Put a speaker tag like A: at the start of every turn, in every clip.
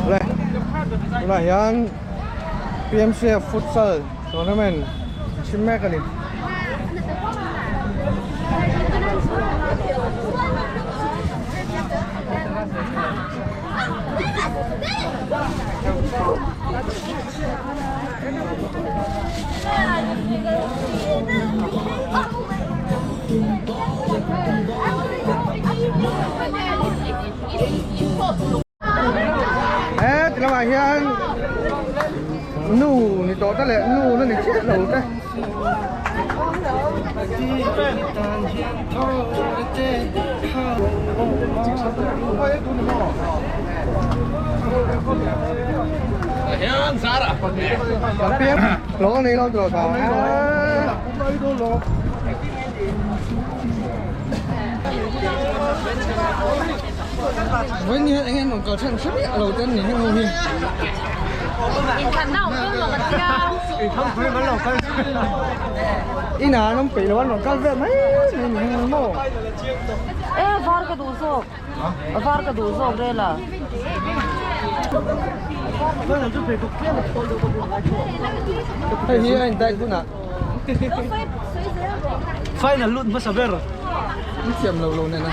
A: Đây, là hiện PMC Futsal Tournament Chimmek này. Thì là hiện nụ thì tốt là nụ nó này chết rồi đây.
B: Hiện sao đó?
A: Cảm biết lỗ này không được rồi. Với như anh em còn cờ chân xuất hiện đầu tiên thì như ngồi đi. Ina nông bị nó nó cắt về mấy mình mồ.
C: Eh, var ka dusok. Var ka dusok đây là.
A: Hey, here anh tay cũng nè.
B: Final loot ba saber?
A: Nó chìm lâu lâu này nè.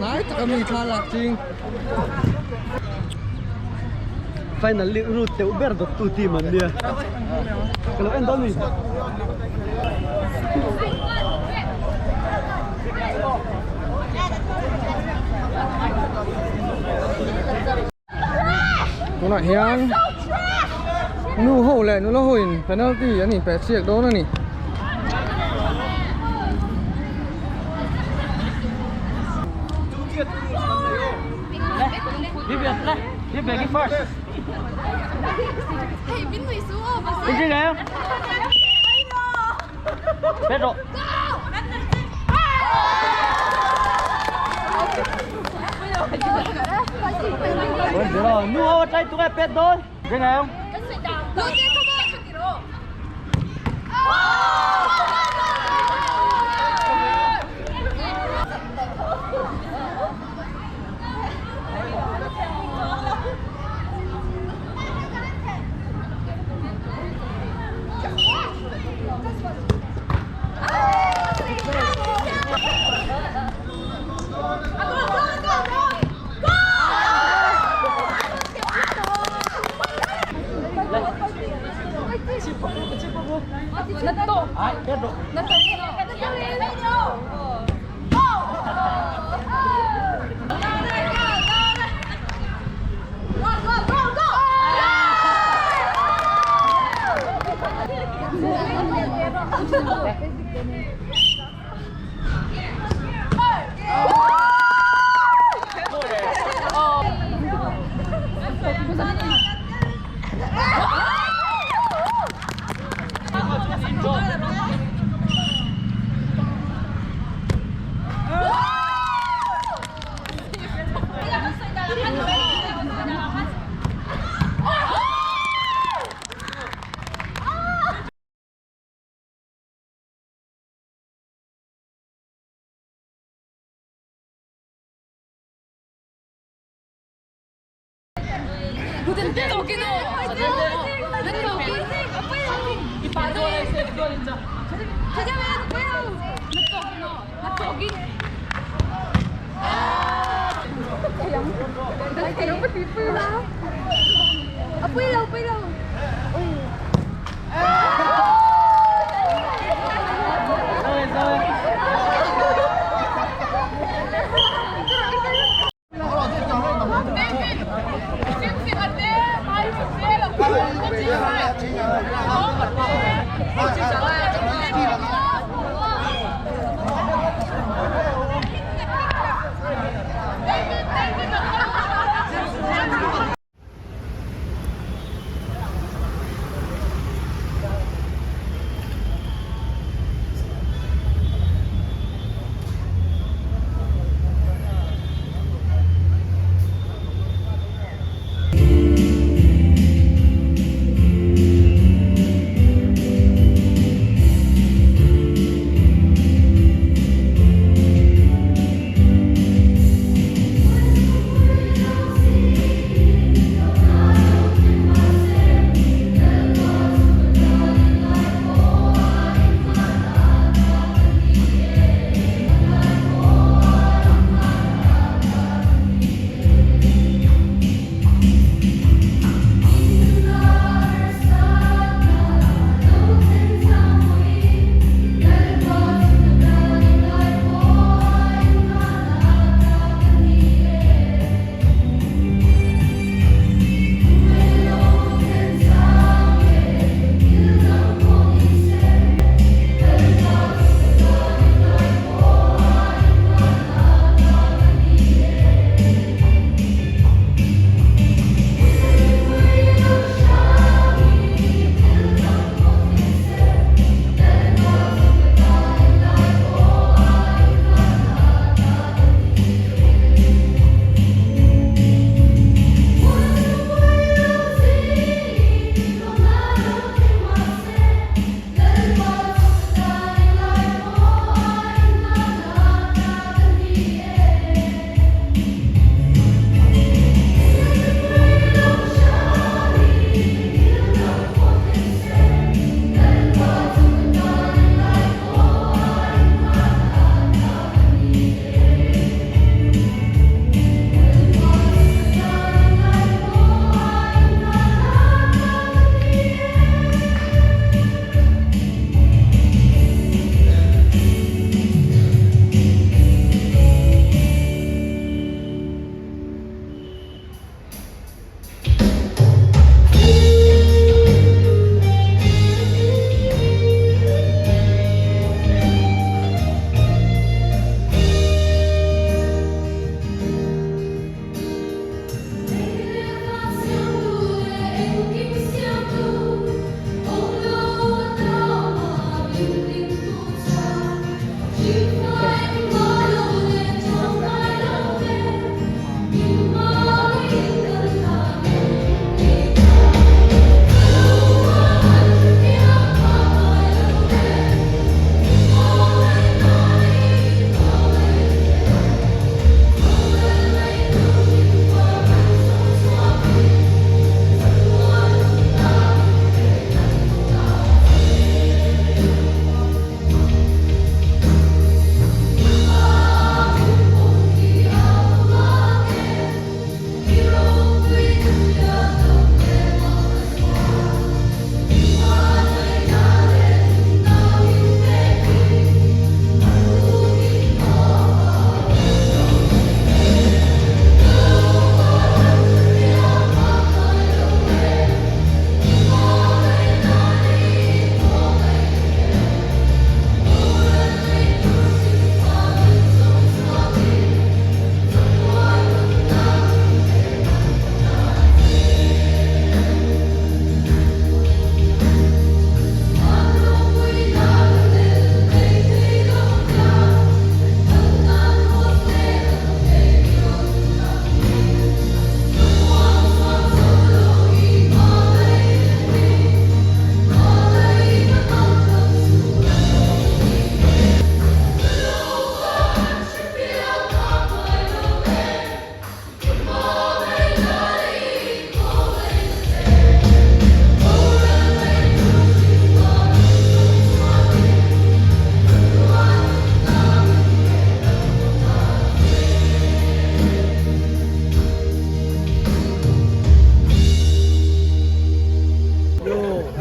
A: Nãy tao mình khai lạc chinh.
B: Final route te Uber do tu team an dia. Kalau endo ni.
A: Nó lại hiang. Nu hậu lại nó hồi penalty anh phải siết đó nè.
B: Dia bagi first.
D: Hey, bin người xuống mà
B: Đi chứ em. Pedro. Rồi, nu over tay tụi em Pedro. Đi nào.
D: Đầu tiên không bao giờ kịp đâu.
B: Ai, Pedro.
D: Dentro que no. Dentro que no. Ipada ese gol ya. Saya main well. Dentro que no. Dentro que. Kenapa tipu lah? Apa yang?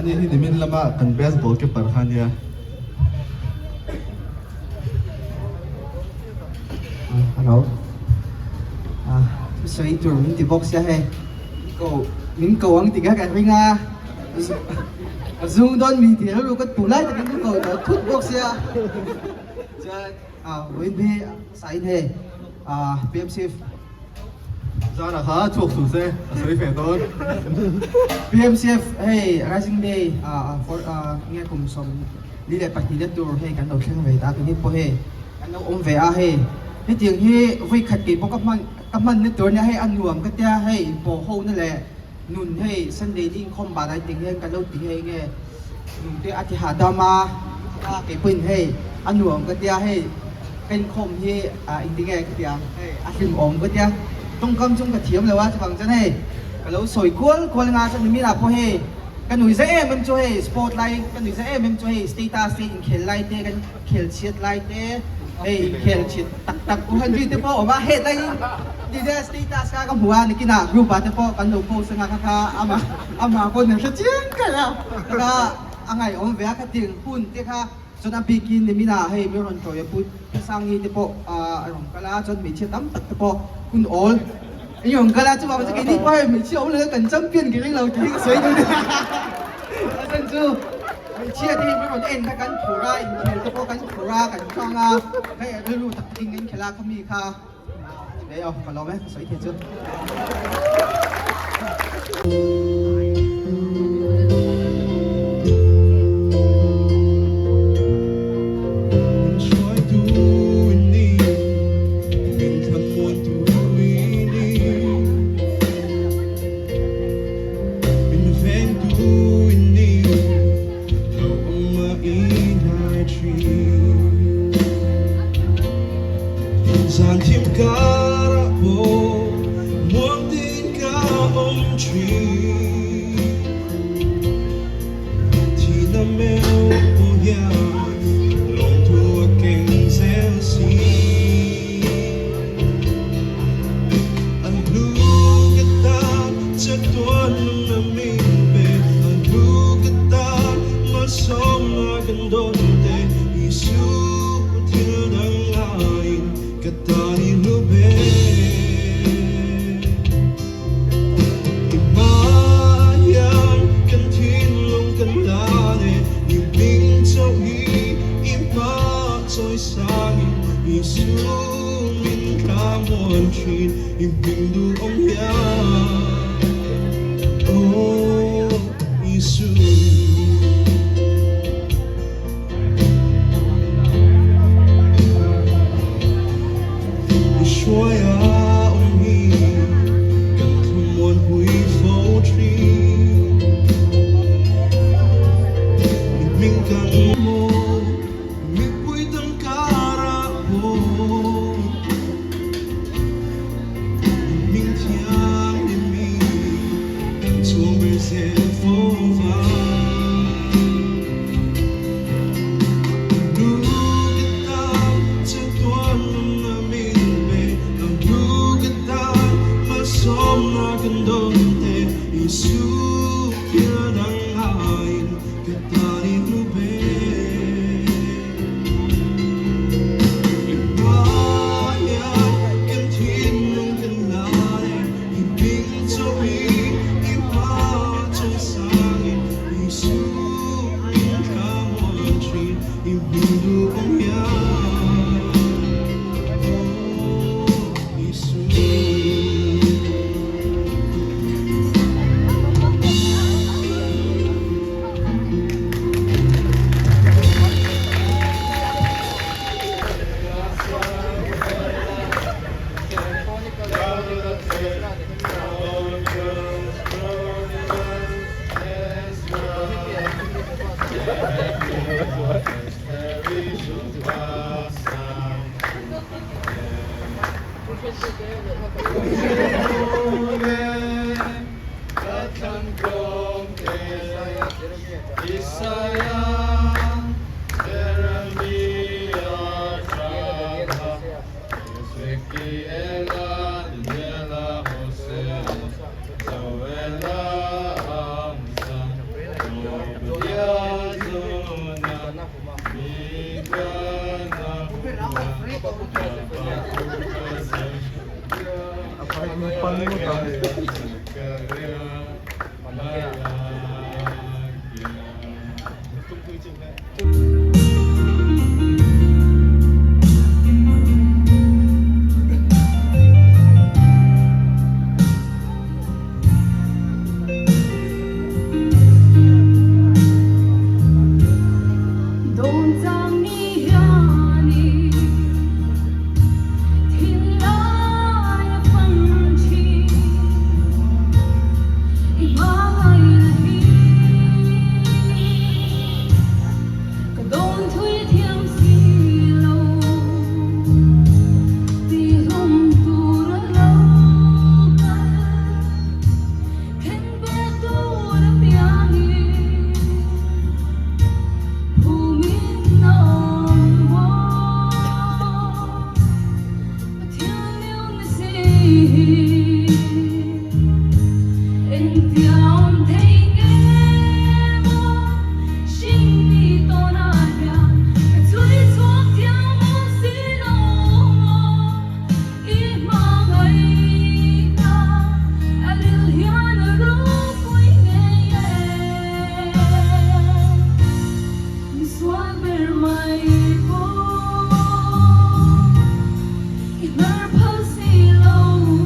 E: Ani ni min lama kan baseball ke parhania.
F: Hello. Sở ý tưởng mình thì box ya hay. Mình cầu anh thì các cái ring à. Zoom đón mình thì nó có tủ lại thì mình cầu nó thút box ya. Bên bên sai thế. PMC
E: Ra là khá thuộc thủ xe, sấy phải tốt.
F: PMCF hey Rising Day for nghe cùng som đi lại party đất tour hey kan đầu khen về ta cái này po hey kan đầu om về hey hey tiếng hey vui khát kỳ po các man đất tour nha hey ăn nuông cái tia hey po hậuนั่นแหละนุ่น hey Sunday đi không bà lại tiếng hey kan đầu tiếng hey ngheนุ่นเตอธิหาดามาcái pin hey ăn nuông cái tia hey เป็นคมที่อินดิเกก็เดียวอาชิมอมก็เดียวต้องกำจุ่มกระเทียมเลยว่าจะฟังจะให้กันแล้วสวยกวนงานจะมีอะไรพอให้กันหนุ่ยเซ่มันช่วยสปอร์ตไลท์กันหนุ่ยเซ่มันช่วยสเตตัสเขียนไลท์เต้กันเขียนเชียดไลท์เต้เขียนเชียดตักอุหันจีเต้พอออกมาเฮ็ดได้ดีเดสเตตัสก็หัวนี่กินอ่ะกรุ๊ปเต้พอกันหนุ่มโพสงาค่ะอามาคนหนึ่งจะเจียงกันแล้วก็อะไรอมเวียกระดิ่งหุ่นเต้ค่ะ จนอันปีกินเนี่ยมีนาให้มีคนโจยพูดสร้างยี่เดปอารมณ์กะลาจนมีเชี่ยตั้มตัดเดปอคุณโอลไอ้หยงกะลาจะว่ามันจะกินนี่ไปมีเชี่ยวเลยกันจำเปลี่ยนกันเราทิ้งสวยดูดิฉันจูเชี่ยที่มีคนเอ็นถ้ากันผูราอินเขียนเดปอกันผูรากันช่างให้รู้ตักทิ้งเงินเขลาเขามีค่ะเดี๋ยวมาลองไหมสวยเทียนจู
E: Yes,
D: Don't tell me honey, till I find you. Don't tweet him, see low. The home to the local can be to the piano. Who mean no more, but you see. And down take em xin đi tôi nói rằng chuối thuốc theo một xí đâu ít mà ngày ta lưu hiền lúc cuối ngày xóa bề mây phố ít mer phơi xí lâu mơ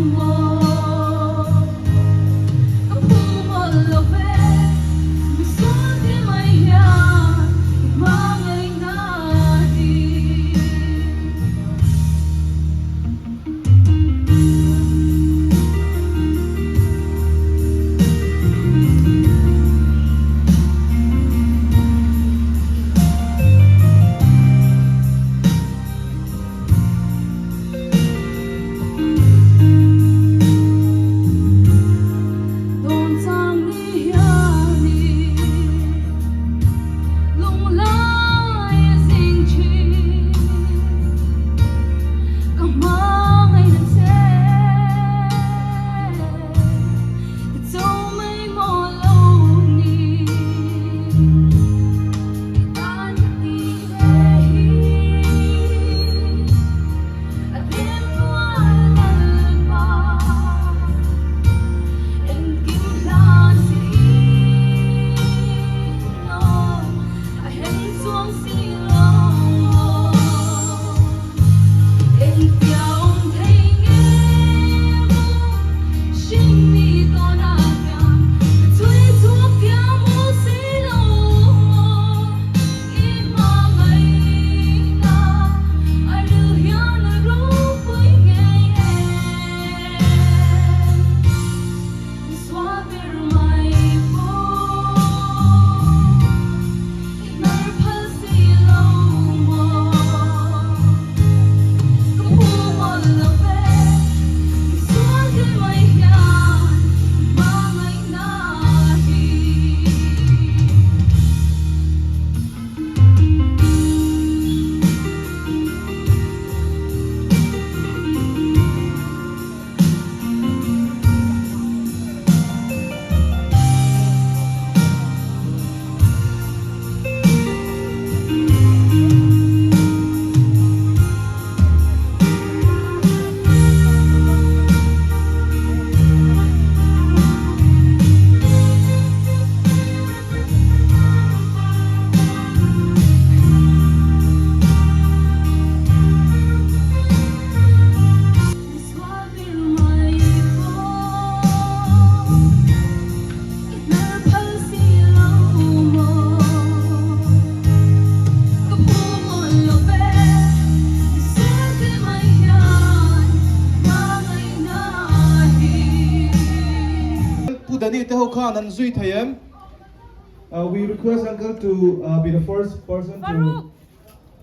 E: We request Uncle to be the first person to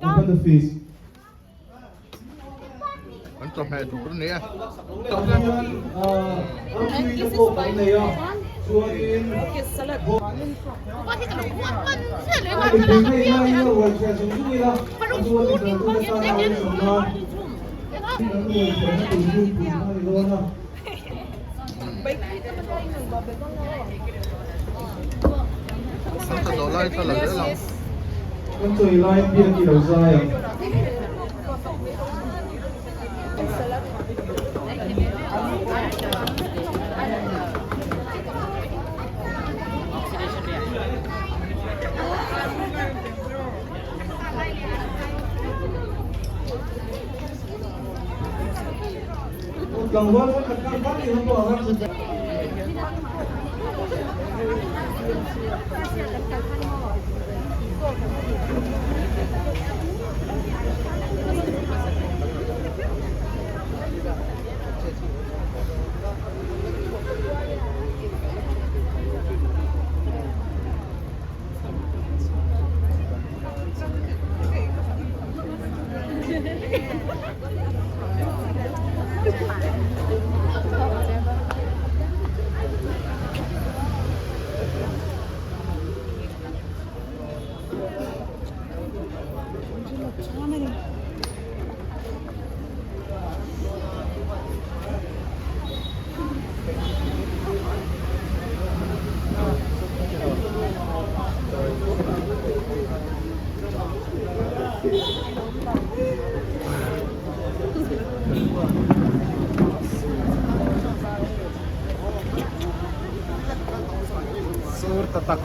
E: open the feast.
A: Bánh trộn này đủ cái này. Santa Dolai ta là dễ lòng.
E: Con tùy lai bia kỳ đầu dai à? Càng vâng nó càng phát thì nó bỏ ra.
B: Suurta tak.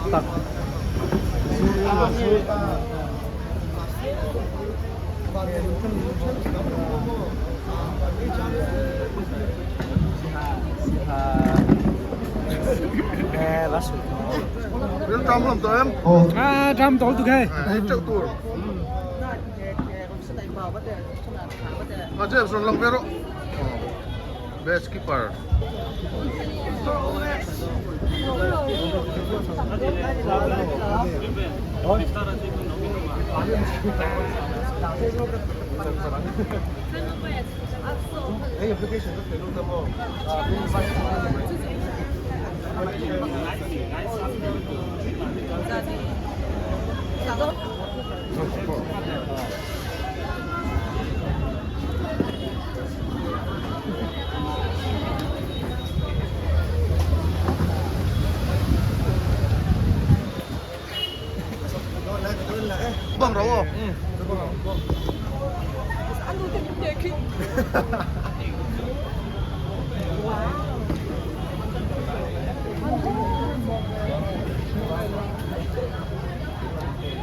G: Đến trăm làm tụi em.
B: À, trăm tối tụi khe.
G: Hết triệu tuổi. Mà chơi xong lòng về rồi. Best keeper. Bang raw oh.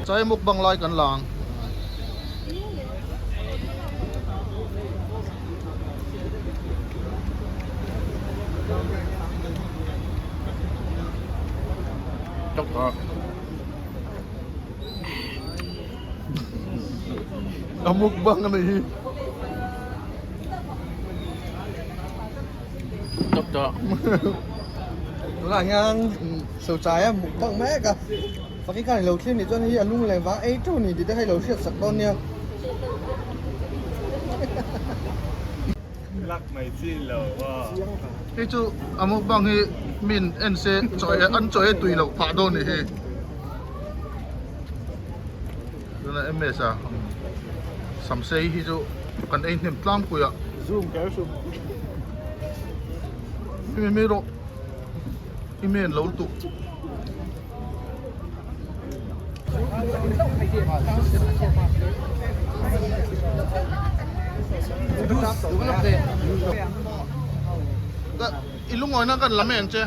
G: Saya mukbang like kan lang. Cok. Mukbang ni. Cok.
A: Là ngang sầu trái một bằng mẹ cả. Và cái này lẩu thêm thì cho nên lung lại vá ấy chỗ này thì hay lẩu thiệt sặc con nha.
G: Lắc mày xin lẩu à. Cái chú mukbang hi min en se choi an choi tui lẩu pha don ni hi. Đó là em mẹ sao? Sắm xây hi chú cần anh thêm tlam của ạ.
B: Zoom kéo zoom.
G: Mình mê rồi. Mình lẩu tụ. Ilung ngồi nó gần lắm em chưa?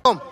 G: Không.